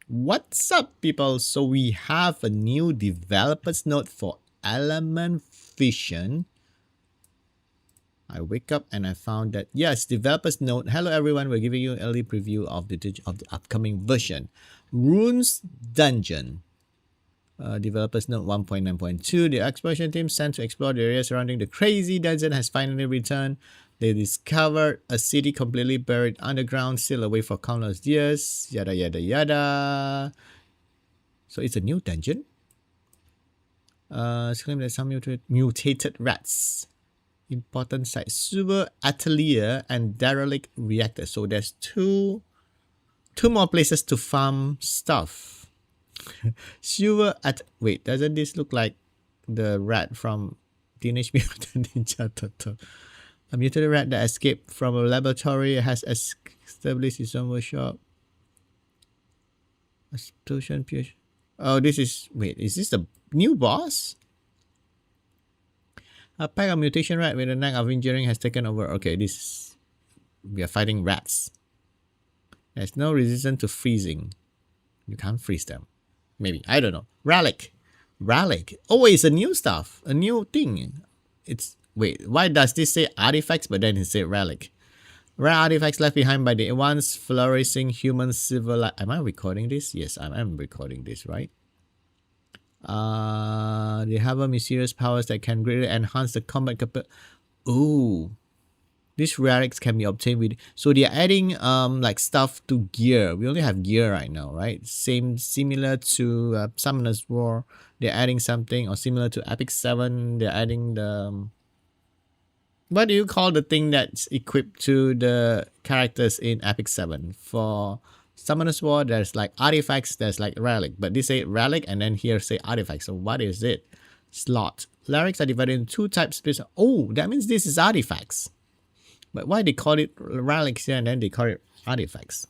What's up, people? So we have a new developers note for element fission. I wake up and I found that yes, developers note. Hello everyone, we're giving you an early preview of the upcoming version. Runes Dungeon. Developers note 1.9.2. The exploration team sent to explore the area surrounding the crazy dungeon has finally returned. They discovered a city completely buried underground, still away for countless years. Yada yada yada. So it's a new dungeon. It's claimed that some mutated rats. Important site: sewer atelier and derelict reactor. So there's two more places to farm stuff. Sewer at wait, doesn't this look like the rat from Teenage Mutant Ninja Turtle? A mutated rat that escaped from a laboratory has established its own workshop. Explosion pure. Oh, this is wait, is this the new boss? A pack of mutation rat with a knack of injuring has taken over. Okay, we are fighting rats. There's no resistance to freezing. You can't freeze them. Maybe. I don't know. Relic. Oh, it's a new stuff. A new thing. Wait, why does this say artifacts but then it say relic? Rare artifacts left behind by the once flourishing human civilization. Am I recording this? Yes, I am recording this, right? They have a mysterious powers that can greatly enhance the combat capability. Ooh. These relics can be obtained with, so they're adding like stuff to gear. We only have gear right now, right? Similar to Summoner's War. They're adding something, or similar to Epic 7. They're adding the what do you call the thing that's equipped to the characters in Epic 7? For Summoner's War, there's like artifacts, there's like relic, but they say relic and then here say artifacts. So what is it? Slot. Relics are divided into two types. Oh, that means this is artifacts. But why they call it relics here and then they call it artifacts?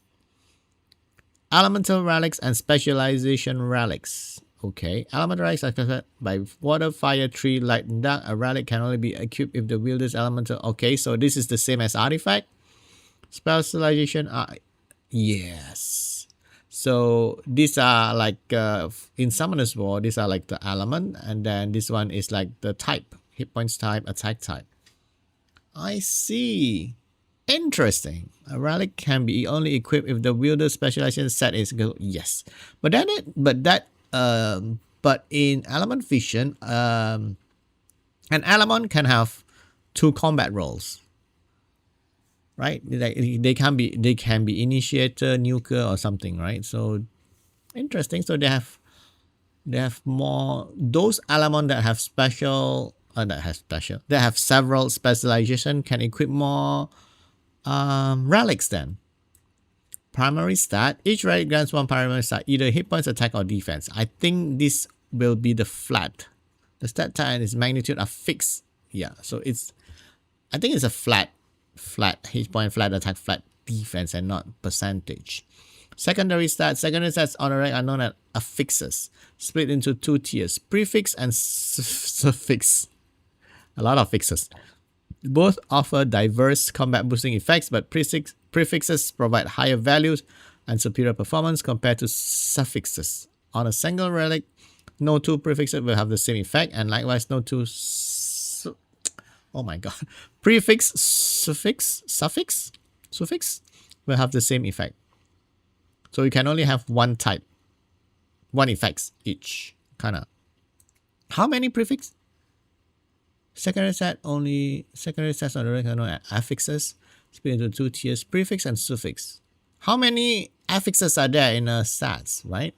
Elemental relics and specialization relics. Okay, elemental relics are classified by water, fire, tree, light, and dark. A relic can only be equipped if the wielder's elemental. Okay, so this is the same as artifact. Specialization. Yes. So these are like in Summoner's War, these are like the element, and then this one is like the type, hit points type, attack type. I see. Interesting. A relic can be only equipped if the wielder's specialization set is good. Yes, but in element fission, an element can have two combat roles, right? They can be initiator, nuker, or something, right? So interesting. So they have more those elements that have special. They have several specialization can equip more relics then. Primary stat. Each relic grants one primary stat, either hit points, attack, or defense. I think this will be the flat. The stat type and its magnitude are fixed. Yeah, so I think it's a flat hit point, flat attack, flat defense, and not percentage. Secondary stats. Secondary stats on a relic are known as affixes, split into two tiers: prefix and suffix. A lot of fixes. Both offer diverse combat boosting effects, but prefixes provide higher values and superior performance compared to suffixes. On a single relic, no two prefixes will have the same effect, and likewise no two oh my god. Prefix, suffix will have the same effect. So you can only have one type, one effects each. Kinda. How many prefix? Secondary stats on the relic are known as affixes, split into two tiers: prefix and suffix. How many affixes are there in a stats, right?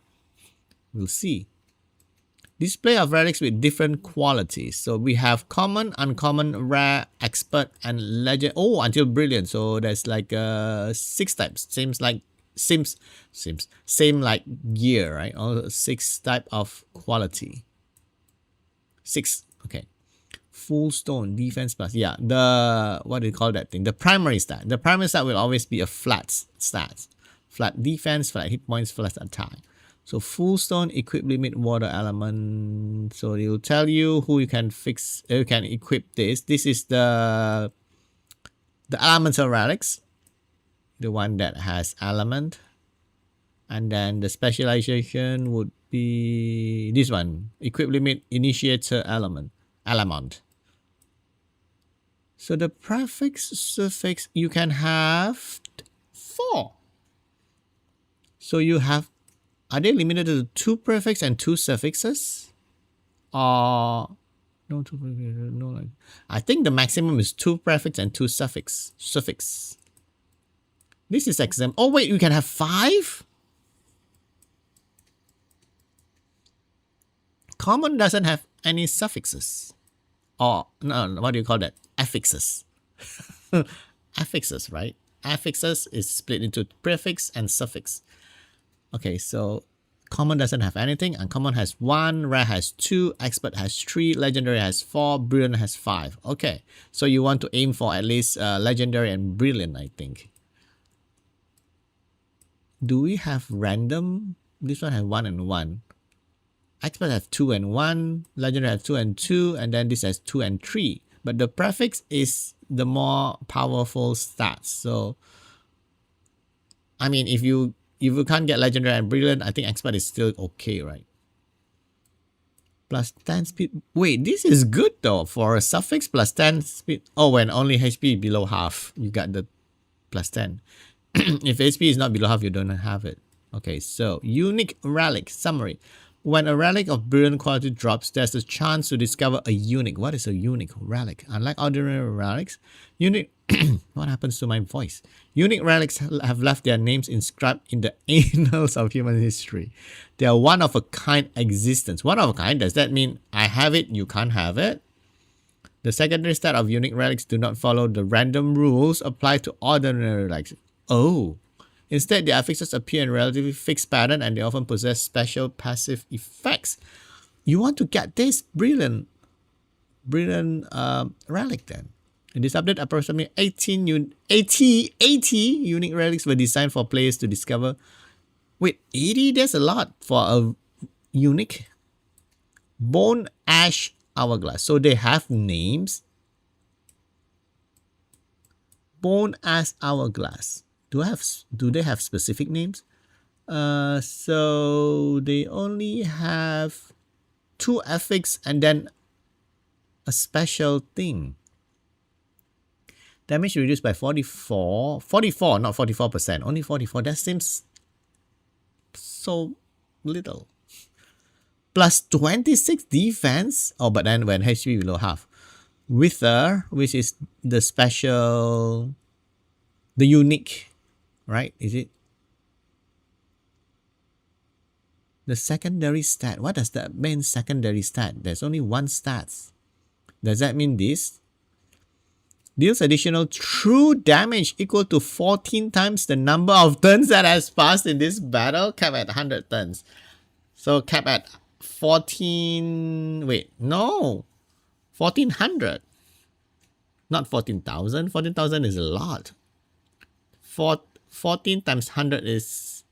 We'll see. Display of relics with different qualities. So we have common, uncommon, rare, expert, and legend. Oh, until brilliant. So there's like 6 types. Same like gear, right? All 6 type of quality. 6. Okay. Full stone defense plus. Yeah, what do you call that thing? The primary stat. The primary stat will always be a flat stat. Flat defense, flat hit points, flat attack. So full stone, equip limit, water element. So it will tell you who you can equip this. This is the elemental relics. The one that has element. And then the specialization would be this one, equip limit initiator element. So the prefix, suffix, you can have 4. So you have, are they limited to 2 prefix and 2 suffixes? Or no 2 prefix, no, like, I think the maximum is 2 prefix and 2 suffix. This is exam. Oh wait, you can have 5? Common doesn't have any suffixes. Or no, what do you call that? Affixes. Affixes, right? Affixes is split into prefix and suffix. Okay, so common doesn't have anything. Uncommon has 1, rare has 2, expert has 3, legendary has 4, brilliant has 5. Okay, so you want to aim for at least legendary and brilliant, I think. Do we have random? This one has 1 and 1. Expert have 2 and 1, legendary have 2 and 2, and then this has 2 and 3. But the prefix is the more powerful stats. So, I mean, if you can't get legendary and brilliant, I think expert is still okay, right? Plus 10 speed. Wait, this is good though for a suffix plus 10 speed. Oh, when only HP below half, you got the plus 10. If HP is not below half, you don't have it. Okay, so unique relic summary. When a relic of brilliant quality drops, there's a chance to discover a unique. What is a unique relic? Unlike ordinary relics, unique. What happens to my voice? Unique relics have left their names inscribed in the annals of human history. They are one of a kind existence. One of a kind, does that mean I have it, you can't have it? The secondary stat of unique relics do not follow the random rules applied to ordinary relics. Oh. Instead, the affixes appear in relatively fixed pattern and they often possess special passive effects. You want to get this brilliant relic then. In this update, approximately 80 unique relics were designed for players to discover. Wait, 80? That's a lot for a unique. Bone Ash Hourglass. So they have names. Bone Ash Hourglass. Do they have specific names? So they only have 2 affix and then a special thing. Damage reduced by 44, not 44%, only 44. That seems so little. Plus 26 defense. Oh, but then when HP below half. Wither, which is the special, the unique. Right? Is it? The secondary stat. What does that mean, secondary stat? There's only 1 stat. Does that mean this? Deals additional true damage equal to 14 times the number of turns that has passed in this battle, capped at 100 turns. So capped at 14... Wait, no. 1400. Not 14,000. 14,000 is a lot. 14 times 100 is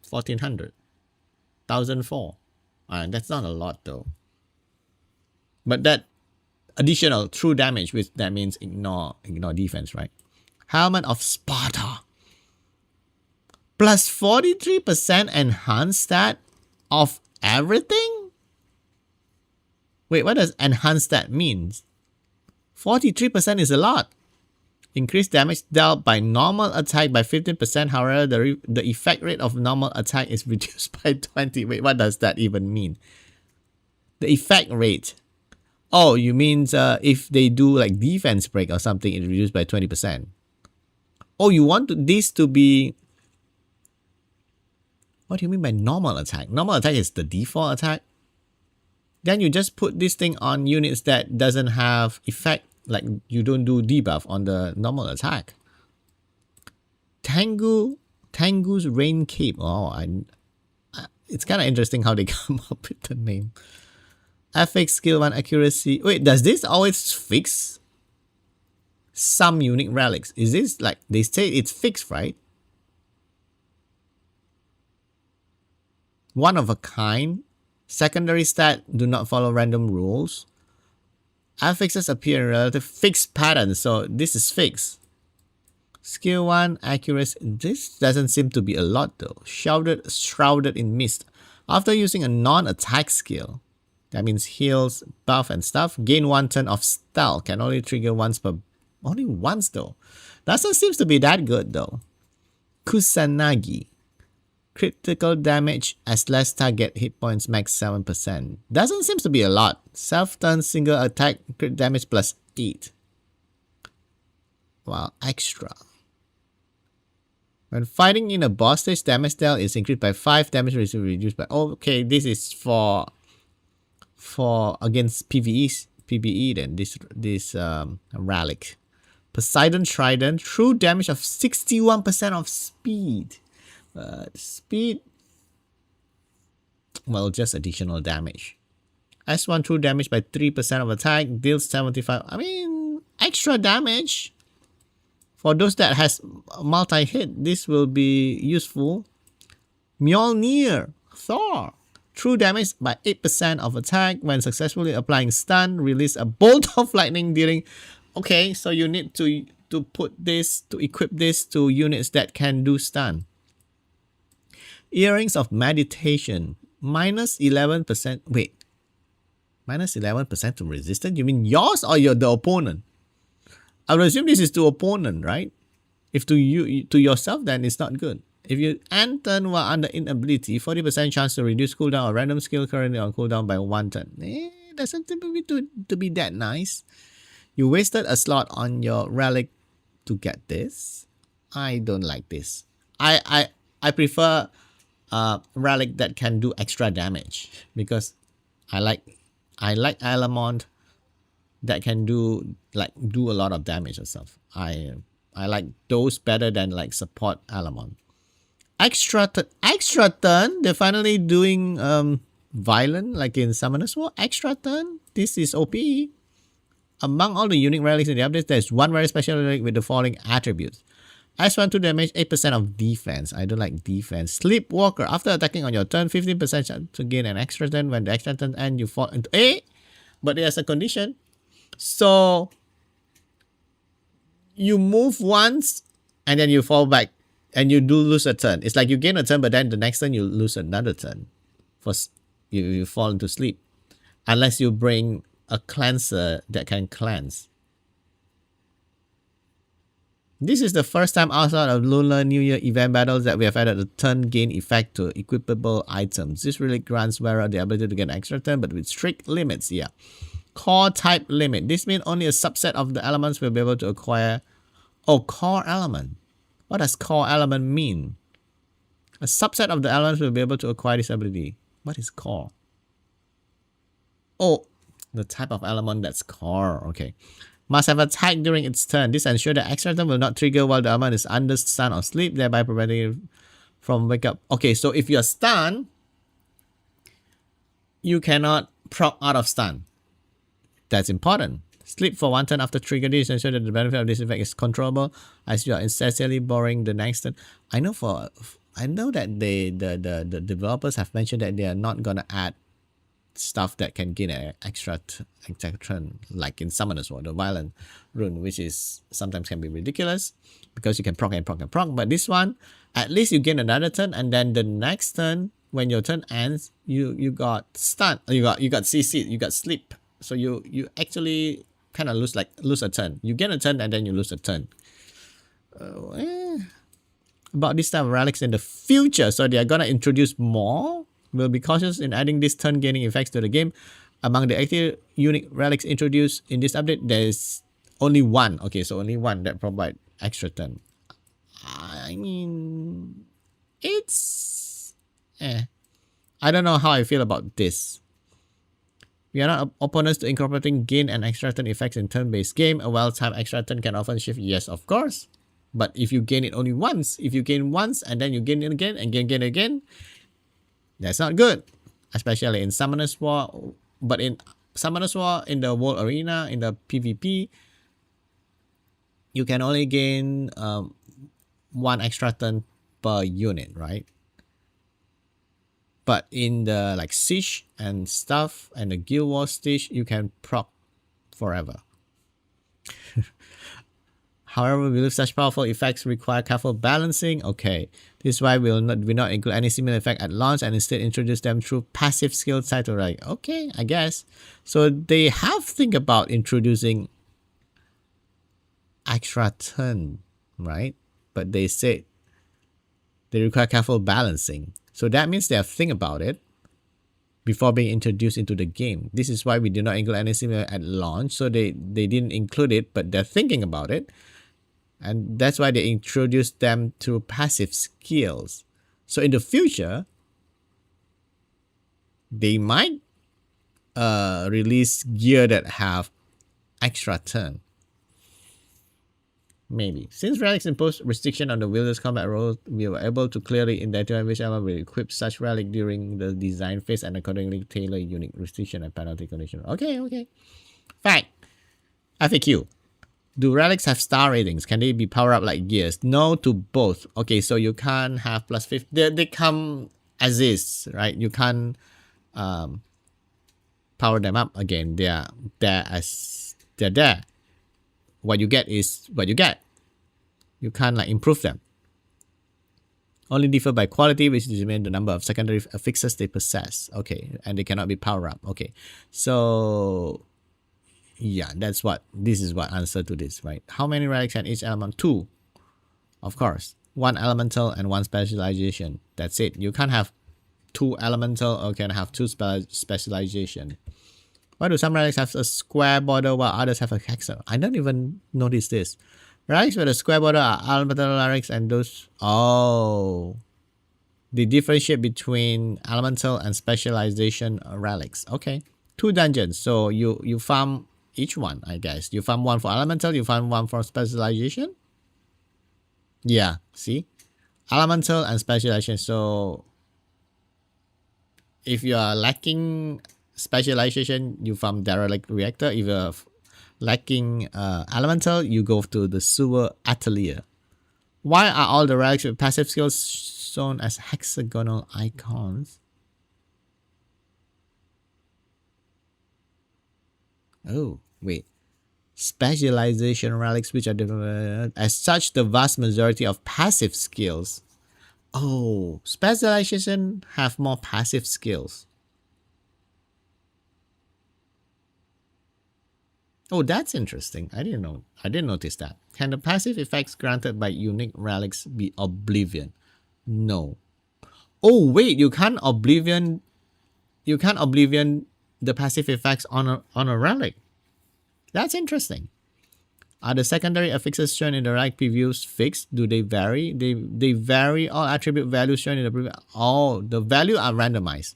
1400. 1004. That's not a lot though. But that additional true damage, which that means ignore defense, right? Helmet of Sparta. Plus 43% enhanced stat of everything? Wait, what does enhanced stat mean? 43% is a lot. Increased damage dealt by normal attack by 15%. However, the effect rate of normal attack is reduced by 20. Wait, what does that even mean? The effect rate. Oh, you mean if they do like defense break or something, it reduced by 20%. Oh, you want this to be... What do you mean by normal attack? Normal attack is the default attack. Then you just put this thing on units that doesn't have effect. Like you don't do debuff on the normal attack. Tengu's Rain Cape. Oh, it's kind of interesting how they come up with the name. FX skill 1 accuracy. Wait, does this always fix some unique relics? Is this like they say it's fixed, right? One of a kind. Secondary stat do not follow random rules. Affixes appear in relative fixed patterns, so this is fixed. Skill 1, accuracy. This doesn't seem to be a lot though. Shrouded in mist. After using a non-attack skill, that means heals, buff and stuff, gain 1 turn of stealth. Can only trigger once only once though. Doesn't seem to be that good though. Kusanagi. Critical damage as less target hit points max 7%. Doesn't seem to be a lot. Self-turn single attack crit damage plus 8. Wow, extra. When fighting in a boss stage, damage dealt is increased by 5, damage received reduced by... Oh, okay, this is for against PvE then, this relic. Poseidon Trident, true damage of 61% of speed. Speed, well, just additional damage. S1 true damage by 3% of attack, deals 75. I mean, extra damage. For those that has multi-hit, this will be useful. Mjolnir, Thor. True damage by 8% of attack. When successfully applying stun, release a bolt of lightning dealing. Okay, so you need to equip this to units that can do stun. Earrings of Meditation. Minus 11%. Wait. Minus 11% to resistance? You mean yours or the opponent? I would assume this is to opponent, right? If to yourself, then it's not good. If you end turn while under inability, 40% chance to reduce cooldown or random skill currently on cooldown by 1 turn. Doesn't seem to be that nice. You wasted a slot on your relic to get this. I don't like this. I prefer relic that can do extra damage because I like Alamond that can do a lot of damage or stuff. I like those better than like support Alamon. Extra turn. They're finally doing violent like in Summoner's War. Extra turn. This is OP. Among all the unique relics in the updates, there's one very special relic with the following attributes. S1 to damage, 8% of defense. I don't like defense. Sleepwalker. After attacking on your turn, 15% chance to gain an extra turn. When the extra turn ends, you fall into A. But there's a condition. So you move once and then you fall back and you do lose a turn. It's like you gain a turn, but then the next turn you lose another turn. You fall into sleep. Unless you bring a cleanser that can cleanse. This is the first time outside of Lunar New Year event battles that we have added a turn gain effect to equipable items. This really grants wearer the ability to get an extra turn, but with strict limits. Yeah. Core type limit. This means only a subset of the elements will be able to acquire. Oh, core element. What does core element mean? A subset of the elements will be able to acquire this ability. What is core? Oh, the type of element that's core. Okay. Must have attack during its turn. This ensures that extra turn will not trigger while the element is under stun or sleep, thereby preventing it from wake up. Okay, so if you're stunned, you cannot proc out of stun. That's important. Sleep for 1 turn after trigger. This ensure that the benefit of this effect is controllable as you are incessantly borrowing the next turn. I know that the developers have mentioned that they are not gonna add stuff that can gain an extra turn, like in Summoner's War, the violent rune, which is sometimes can be ridiculous because you can proc and proc and proc. But this one, at least you gain another turn, and then the next turn, when your turn ends, you got stun, you got CC, you got sleep. So you actually kind of lose a turn. You gain a turn and then you lose a turn. About this type of relics in the future, so they are gonna introduce more. We'll be cautious in adding these turn gaining effects to the game. Among the active unique relics introduced in this update, there's only one. Okay, so only one that provide extra turn. I mean, it's I don't know how I feel about this. We are not opponents to incorporating gain and extra turn effects in turn-based game. A well-timed extra turn can often shift. Yes, of course. But if you gain it only once, if you gain once and then you gain it again and gain again, that's not good. Especially in Summoner's War. But in Summoner's War, in the World Arena, in the PvP, you can only gain 1 extra turn per unit, right? But in the like Siege and stuff and the Guild Wars stage, you can proc forever. However, we believe such powerful effects require careful balancing. Okay, this is why we will not include any similar effect at launch and instead introduce them through passive skill title. Right? Okay, I guess. So they have think about introducing extra turn, right? But they say they require careful balancing. So that means they have think about it before being introduced into the game. This is why we do not include any similar at launch. So they didn't include it, but they're thinking about it. And that's why they introduced them through passive skills. So in the future, they might release gear that have extra turn. Maybe. Since relics impose restriction on the wielder's combat role, we were able to clearly identify which element will equip such relic during the design phase and accordingly tailor unique restriction and penalty condition. Okay. Fact. FAQ. Do relics have star ratings? Can they be powered up like gears? No to both. Okay, so you can't have plus 50. They come as is, right? You can't power them up again. They're there. What you get is what you get. You can't like improve them. Only differ by quality, which determines the number of secondary affixes they possess. Okay, and they cannot be powered up. Okay, so yeah, this is what answer to this, right? How many relics can each element? 2, of course. 1 elemental and 1 specialization. That's it. You can't have 2 elemental or can have 2 specialization. Why do some relics have a square border while others have a hexagon? I don't even notice this. Relics with a square border are elemental relics and those... Oh. They differentiate between elemental and specialization relics. Okay. 2 dungeons. So you farm each one, I guess. You farm 1 for elemental, you farm 1 for specialization. Yeah, see? Elemental and specialization. So if you are lacking specialization, you farm derelict reactor. If you're lacking elemental, you go to the sewer atelier. Why are all the relics with passive skills shown as hexagonal icons? Oh, wait. Specialization relics, which are different. As such, the vast majority of passive skills. Oh, specialization have more passive skills. Oh, that's interesting. I didn't notice that. Can the passive effects granted by unique relics be oblivion? No. Oh, wait, you can't oblivion the passive effects on a relic. That's interesting. Are the secondary affixes shown in the relic previews fixed? Do they vary? They vary. All attribute values shown in the preview. Oh, the value are randomized.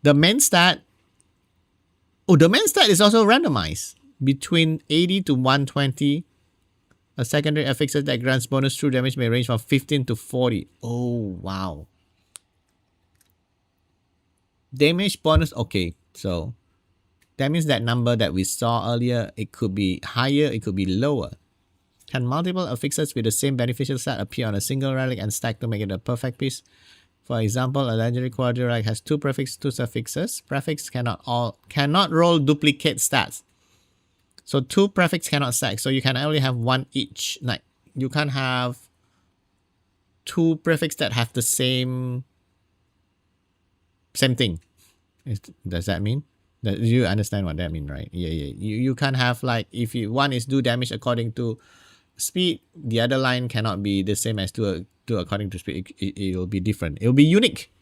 The main stat. Oh, the main stat is also randomized. Between 80 to 120. A secondary affixes that grants bonus true damage may range from 15 to 40. Oh, wow. Damage bonus. Okay, so that means that number that we saw earlier, it could be higher, it could be lower. Can multiple affixes with the same beneficial stat appear on a single relic and stack to make it a perfect piece? For example, a legendary quality relic has 2 prefixes, 2 suffixes. Prefix cannot roll duplicate stats. So 2 prefix cannot stack. So you can only have 1 each. Like you can't have 2 prefix that have the same thing. Does that mean? You understand what that means, right? Yeah. You can't have like if one is do damage according to speed, the other line cannot be the same as do according to speed. It will be different. It will be unique.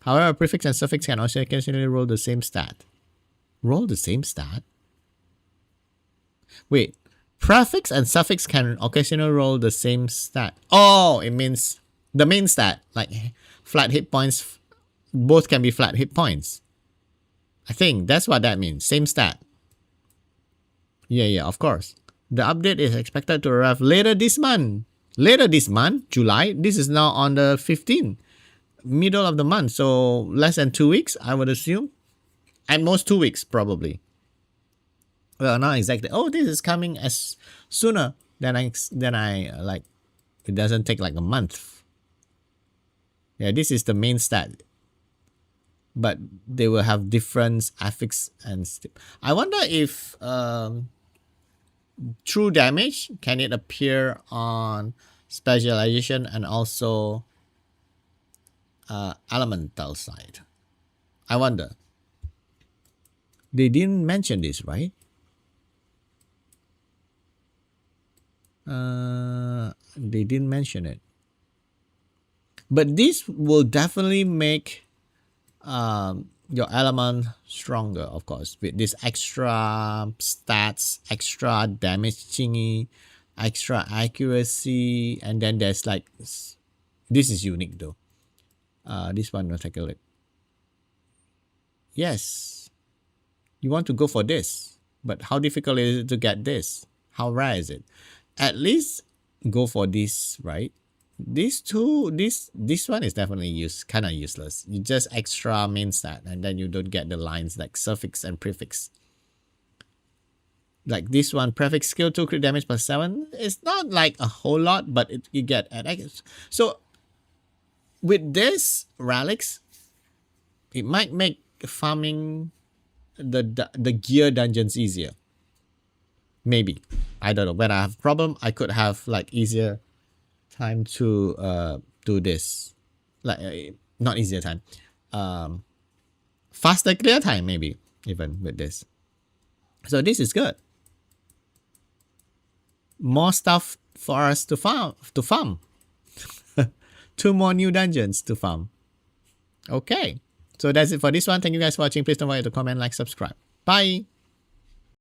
However, prefix and suffix can also occasionally roll the same stat. Roll the same stat? Wait, prefix and suffix can occasionally roll the same stat. Oh, it means the main stat, like flat hit points, both can be flat hit points. I think that's what that means. Same stat. Yeah, of course. The update is expected to arrive later this month. July. This is now on the 15th. Middle of the month. So less than 2 weeks, I would assume. At most 2 weeks, probably. Well, not exactly. Oh, this is coming as sooner than I like. It doesn't take like a month. Yeah, this is the main stat. But they will have different affix and I wonder if True damage, can it appear on specialization and also elemental side? I wonder. They didn't mention this, right? They didn't mention it. But this will definitely make your element stronger, of course, with this extra stats, extra damage thingy, extra accuracy, and then there's like this is unique though. This one, we'll take a look. Yes, you want to go for this, but how difficult is it to get this? How rare is it? At least go for this, right? These two, this one is definitely kind of useless. You just extra main stat, and then you don't get the lines like suffix and prefix. Like this one, prefix skill 2 crit damage plus 7. It's not like a whole lot, but you get an X. So with this relics, it might make farming the gear dungeons easier. Maybe. I don't know. When I have a problem, I could have like easier time to do this. Like not easier time. Faster clear time maybe even with this. So this is good. More stuff for us to farm. 2 more new dungeons to farm. Okay. So that's it for this one. Thank you guys for watching. Please don't forget to comment, like, subscribe. Bye.